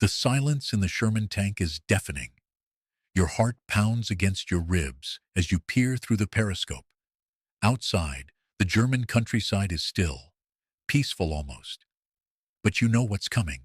The silence in the Sherman tank is deafening. Your heart pounds against your ribs as you peer through the periscope. Outside, the German countryside is still, peaceful almost. But you know what's coming.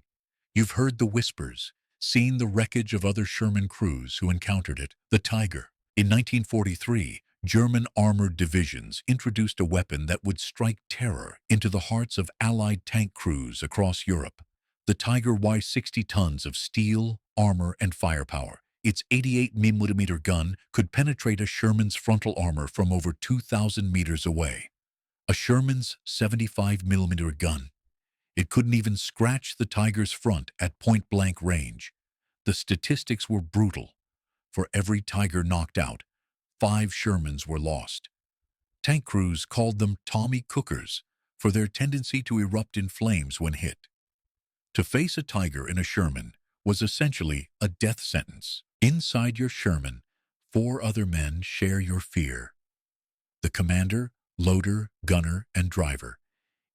You've heard the whispers, seen the wreckage of other Sherman crews who encountered it, the Tiger. In 1943, German armored divisions introduced a weapon that would strike terror into the hearts of Allied tank crews across Europe. The Tiger weighs 60 tons of steel, armor, and firepower. Its 88mm gun could penetrate a Sherman's frontal armor from over 2,000 meters away. A Sherman's 75mm gun. It couldn't even scratch the Tiger's front at point-blank range. The statistics were brutal. For every Tiger knocked out, 5 Shermans were lost. Tank crews called them Tommy Cookers for their tendency to erupt in flames when hit. To face a Tiger in a Sherman was essentially a death sentence. Inside your Sherman, 4 other men share your fear. The commander, loader, gunner, and driver,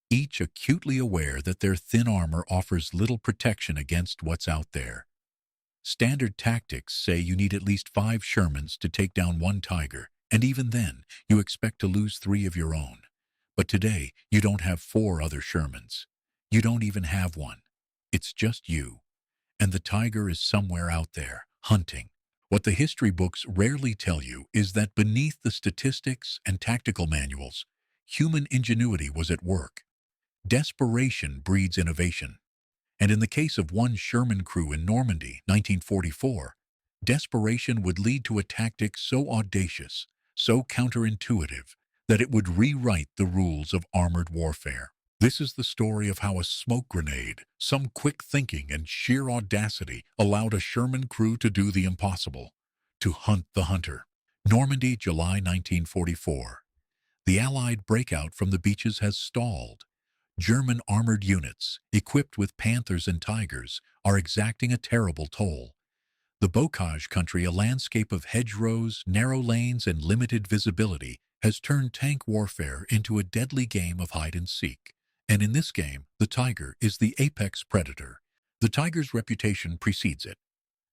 each acutely aware that their thin armor offers little protection against what's out there. Standard tactics say you need at least 5 Shermans to take down 1 Tiger, and even then, you expect to lose 3 of your own. But today, you don't have 4 other Shermans. You don't even have one. It's just you. And the Tiger is somewhere out there, hunting. What the history books rarely tell you is that beneath the statistics and tactical manuals, human ingenuity was at work. Desperation breeds innovation. And in the case of one Sherman crew in Normandy, 1944, desperation would lead to a tactic so audacious, so counterintuitive, that it would rewrite the rules of armored warfare. This is the story of how a smoke grenade, some quick thinking and sheer audacity allowed a Sherman crew to do the impossible, to hunt the hunter. Normandy, July 1944. The Allied breakout from the beaches has stalled. German armored units, equipped with Panthers and Tigers, are exacting a terrible toll. The Bocage country, a landscape of hedgerows, narrow lanes, and limited visibility, has turned tank warfare into a deadly game of hide-and-seek. And in this game, the Tiger is the apex predator. The Tiger's reputation precedes it.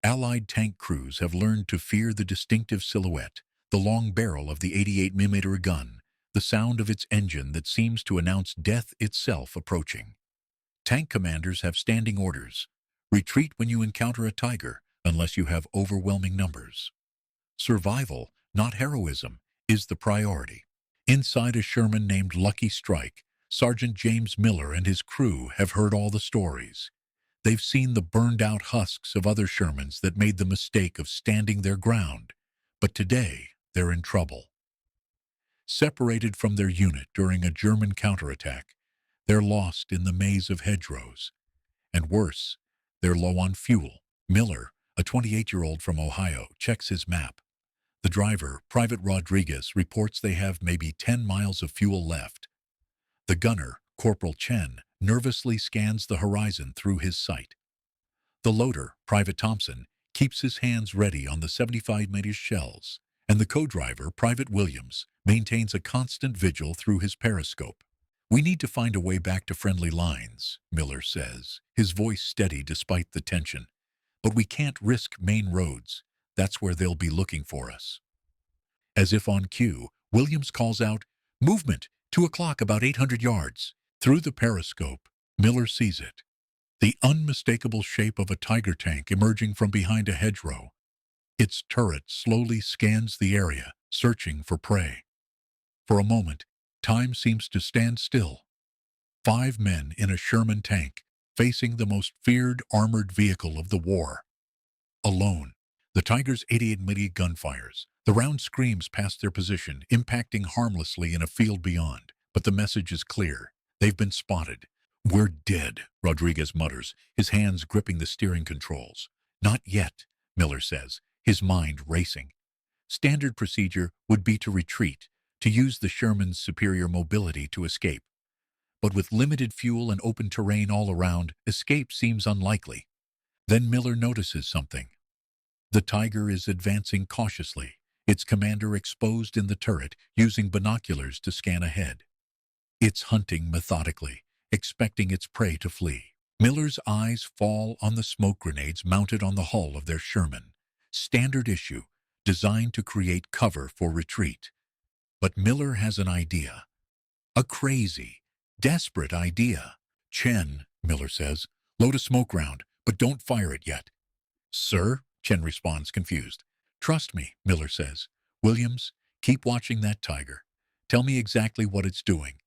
Allied tank crews have learned to fear the distinctive silhouette, the long barrel of the 88mm gun, the sound of its engine that seems to announce death itself approaching. Tank commanders have standing orders. Retreat when you encounter a Tiger, unless you have overwhelming numbers. Survival, not heroism, is the priority. Inside a Sherman named Lucky Strike, Sergeant James Miller and his crew have heard all the stories. They've seen the burned-out husks of other Shermans that made the mistake of standing their ground. But today, they're in trouble. Separated from their unit during a German counterattack, they're lost in the maze of hedgerows. And worse, they're low on fuel. Miller, a 28-year-old from Ohio, checks his map. The driver, Private Rodriguez, reports they have maybe 10 miles of fuel left. The gunner, Corporal Chen, nervously scans the horizon through his sight. The loader, Private Thompson, keeps his hands ready on the 75mm shells, and the co-driver, Private Williams, maintains a constant vigil through his periscope. "We need to find a way back to friendly lines," Miller says, his voice steady despite the tension. "But we can't risk main roads. That's where they'll be looking for us." As if on cue, Williams calls out, "Movement! 2 o'clock, about 800 yards. Through the periscope, Miller sees it. The unmistakable shape of a Tiger tank emerging from behind a hedgerow. Its turret slowly scans the area, searching for prey. For a moment, time seems to stand still. 5 men in a Sherman tank, facing the most feared armored vehicle of the war. Alone, the Tiger's 88mm gun fires. The round screams past their position, impacting harmlessly in a field beyond. But the message is clear. They've been spotted. "We're dead," Rodriguez mutters, his hands gripping the steering controls. "Not yet," Miller says, his mind racing. Standard procedure would be to retreat, to use the Sherman's superior mobility to escape. But with limited fuel and open terrain all around, escape seems unlikely. Then Miller notices something. The Tiger is advancing cautiously, its commander exposed in the turret, using binoculars to scan ahead. It's hunting methodically, expecting its prey to flee. Miller's eyes fall on the smoke grenades mounted on the hull of their Sherman, standard issue, designed to create cover for retreat. But Miller has an idea. A crazy, desperate idea. "Chen," Miller says, "load a smoke round, but don't fire it yet." "Sir?" Chen responds, confused. "Trust me," Miller says. "Williams, keep watching that Tiger. Tell me exactly what it's doing."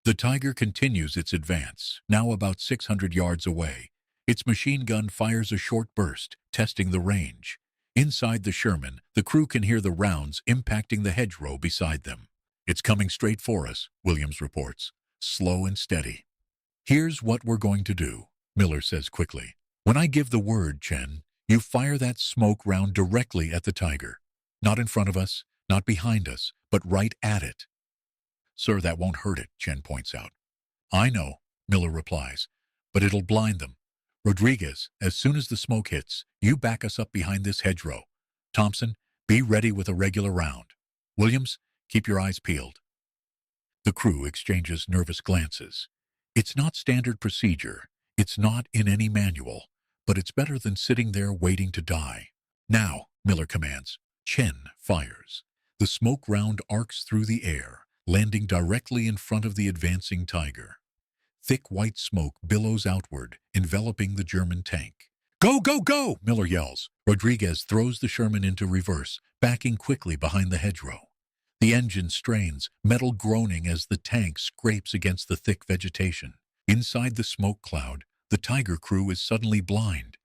The Tiger continues its advance, now about 600 yards away. Its machine gun fires a short burst, testing the range. Inside the Sherman, the crew can hear the rounds impacting the hedgerow beside them. "It's coming straight for us," Williams reports, slow and steady. "Here's what we're going to do," Miller says quickly. "When I give the word, Chen, you fire that smoke round directly at the Tiger. Not in front of us, not behind us, but right at it." "Sir, that won't hurt it," Chen points out. "I know," Miller replies, "but it'll blind them. Rodriguez, as soon as the smoke hits, you back us up behind this hedgerow. Thompson, be ready with a regular round. Williams, keep your eyes peeled." The crew exchanges nervous glances. It's not standard procedure. It's not in any manual, but it's better than sitting there waiting to die. "Now," Miller commands. Chen fires. The smoke round arcs through the air, landing directly in front of the advancing Tiger. Thick white smoke billows outward, enveloping the German tank. "Go, go, go!" Miller yells. Rodriguez throws the Sherman into reverse, backing quickly behind the hedgerow. The engine strains, metal groaning as the tank scrapes against the thick vegetation. Inside the smoke cloud, the Tiger crew is suddenly blind.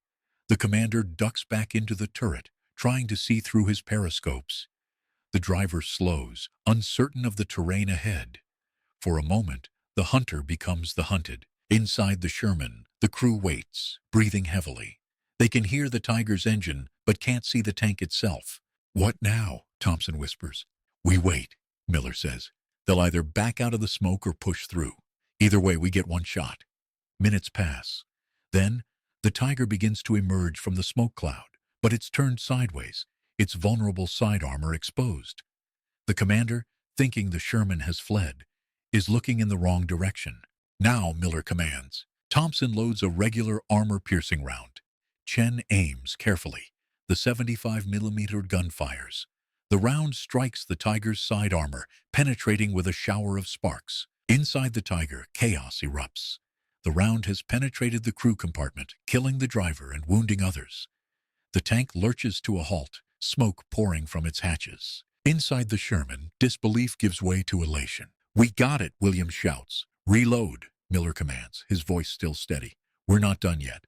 The commander ducks back into the turret, trying to see through his periscopes. The driver slows, uncertain of the terrain ahead. For a moment, the hunter becomes the hunted. Inside the Sherman, the crew waits, breathing heavily. They can hear the Tiger's engine, but can't see the tank itself. "What now?" Thompson whispers. "We wait," Miller says. "They'll either back out of the smoke or push through. Either way, we get one shot." Minutes pass. Then, the Tiger begins to emerge from the smoke cloud, but it's turned sideways, its vulnerable side armor exposed. The commander, thinking the Sherman has fled, is looking in the wrong direction. "Now," Miller commands. Thompson loads a regular armor-piercing round. Chen aims carefully. The 75mm gun fires. The round strikes the Tiger's side armor, penetrating with a shower of sparks. Inside the Tiger, chaos erupts. The round has penetrated the crew compartment, killing the driver and wounding others. The tank lurches to a halt, smoke pouring from its hatches. Inside the Sherman, disbelief gives way to elation. "We got it," Williams shouts. "Reload," Miller commands, his voice still steady. "We're not done yet."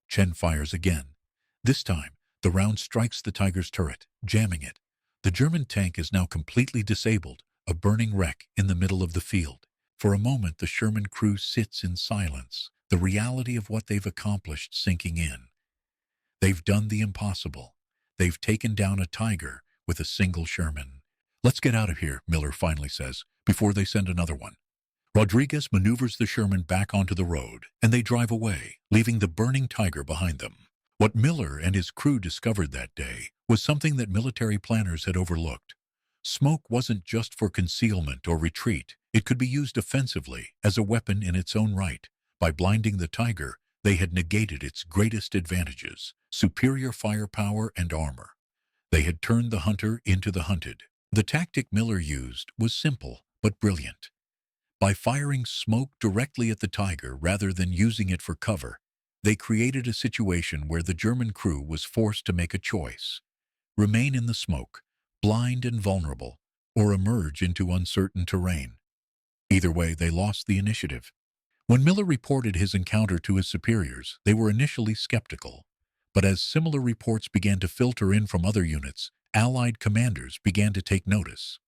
Chen fires again. This time, the round strikes the Tiger's turret, jamming it. The German tank is now completely disabled, a burning wreck in the middle of the field. For a moment, the Sherman crew sits in silence, the reality of what they've accomplished sinking in. They've done the impossible. They've taken down a Tiger with a single Sherman. "Let's get out of here," Miller finally says, "before they send another one." Rodriguez maneuvers the Sherman back onto the road, and they drive away, leaving the burning Tiger behind them. What Miller and his crew discovered that day was something that military planners had overlooked. Smoke wasn't just for concealment or retreat. It could be used offensively, as a weapon in its own right. By blinding the Tiger, they had negated its greatest advantages: superior firepower and armor. They had turned the hunter into the hunted. The tactic Miller used was simple but brilliant. By firing smoke directly at the Tiger rather than using it for cover, they created a situation where the German crew was forced to make a choice: remain in the smoke, blind and vulnerable, or emerge into uncertain terrain. Either way, they lost the initiative. When Miller reported his encounter to his superiors, they were initially skeptical. But as similar reports began to filter in from other units, Allied commanders began to take notice.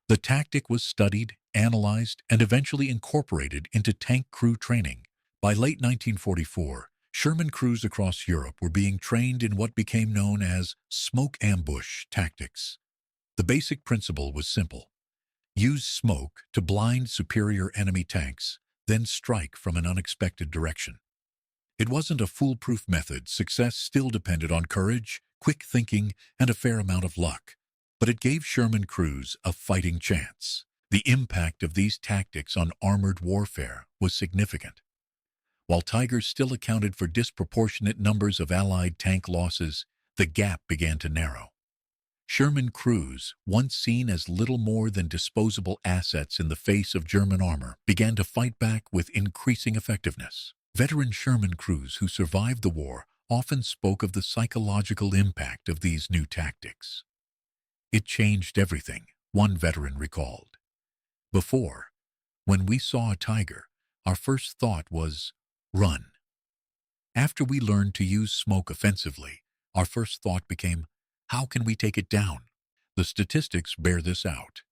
The tactic was studied, analyzed, and eventually incorporated into tank crew training. By late 1944, Sherman crews across Europe were being trained in what became known as smoke ambush tactics. The basic principle was simple: use smoke to blind superior enemy tanks, then strike from an unexpected direction. It wasn't a foolproof method. Success still depended on courage, quick thinking, and a fair amount of luck. But it gave Sherman crews a fighting chance. The impact of these tactics on armored warfare was significant. While Tigers still accounted for disproportionate numbers of Allied tank losses, the gap began to narrow. Sherman crews, once seen as little more than disposable assets in the face of German armor, began to fight back with increasing effectiveness. Veteran Sherman crews who survived the war often spoke of the psychological impact of these new tactics. "It changed everything," one veteran recalled. "Before, when we saw a tiger, our first thought was, run. After we learned to use smoke offensively, our first thought became, how can we take it down?" The statistics bear this out.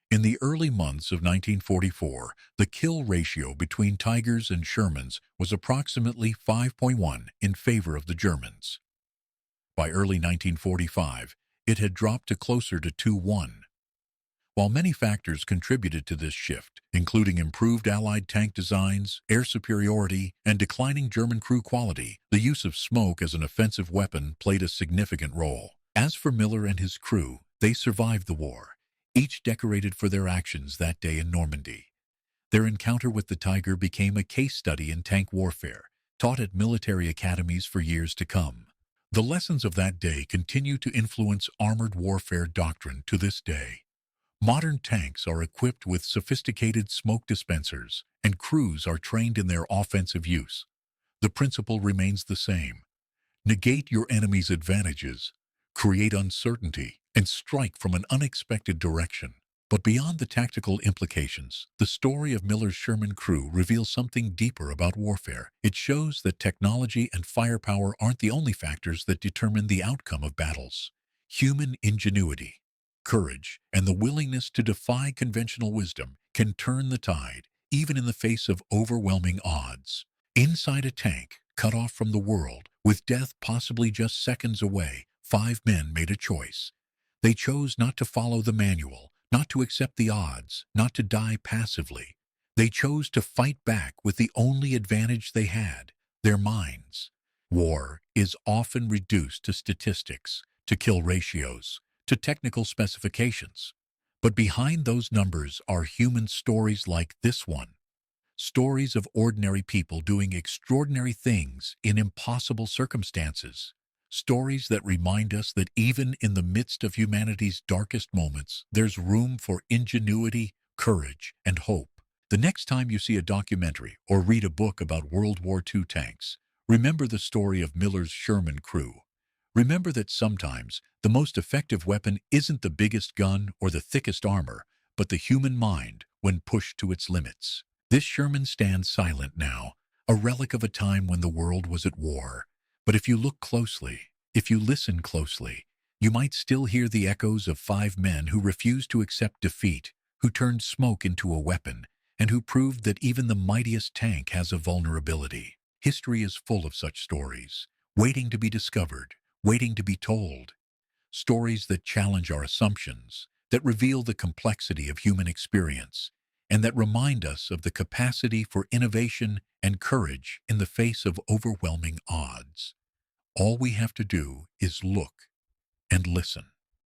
In the early months of 1944, the kill ratio between Tigers and Shermans was approximately 5.1 in favor of the Germans. By early 1945, it had dropped to closer to 2-1. While many factors contributed to this shift, including improved Allied tank designs, air superiority, and declining German crew quality, the use of smoke as an offensive weapon played a significant role. As for Miller and his crew, they survived the war, each decorated for their actions that day in Normandy. Their encounter with the Tiger became a case study in tank warfare, taught at military academies for years to come. The lessons of that day continue to influence armored warfare doctrine to this day. Modern tanks are equipped with sophisticated smoke dispensers, and crews are trained in their offensive use. The principle remains the same. Negate your enemy's advantages, create uncertainty, and strike from an unexpected direction. But beyond the tactical implications, the story of Miller's Sherman crew reveals something deeper about warfare. It shows that technology and firepower aren't the only factors that determine the outcome of battles. Human ingenuity, courage, and the willingness to defy conventional wisdom can turn the tide, even in the face of overwhelming odds. Inside a tank, cut off from the world, with death possibly just seconds away, 5 men made a choice. They chose not to follow the manual, not to accept the odds, not to die passively. They chose to fight back with the only advantage they had, their minds. War is often reduced to statistics, to kill ratios, to technical specifications. But behind those numbers are human stories like this one. Stories of ordinary people doing extraordinary things in impossible circumstances. Stories that remind us that even in the midst of humanity's darkest moments, there's room for ingenuity, courage, and hope. The next time you see a documentary or read a book about World War II tanks, remember the story of Miller's Sherman crew. Remember that sometimes the most effective weapon isn't the biggest gun or the thickest armor, but the human mind when pushed to its limits. This Sherman stands silent now, a relic of a time when the world was at war. But if you look closely, if you listen closely, you might still hear the echoes of 5 men who refused to accept defeat, who turned smoke into a weapon, and who proved that even the mightiest tank has a vulnerability. History is full of such stories, waiting to be discovered, waiting to be told. Stories that challenge our assumptions, that reveal the complexity of human experience, and that remind us of the capacity for innovation and courage in the face of overwhelming odds. All we have to do is look and listen.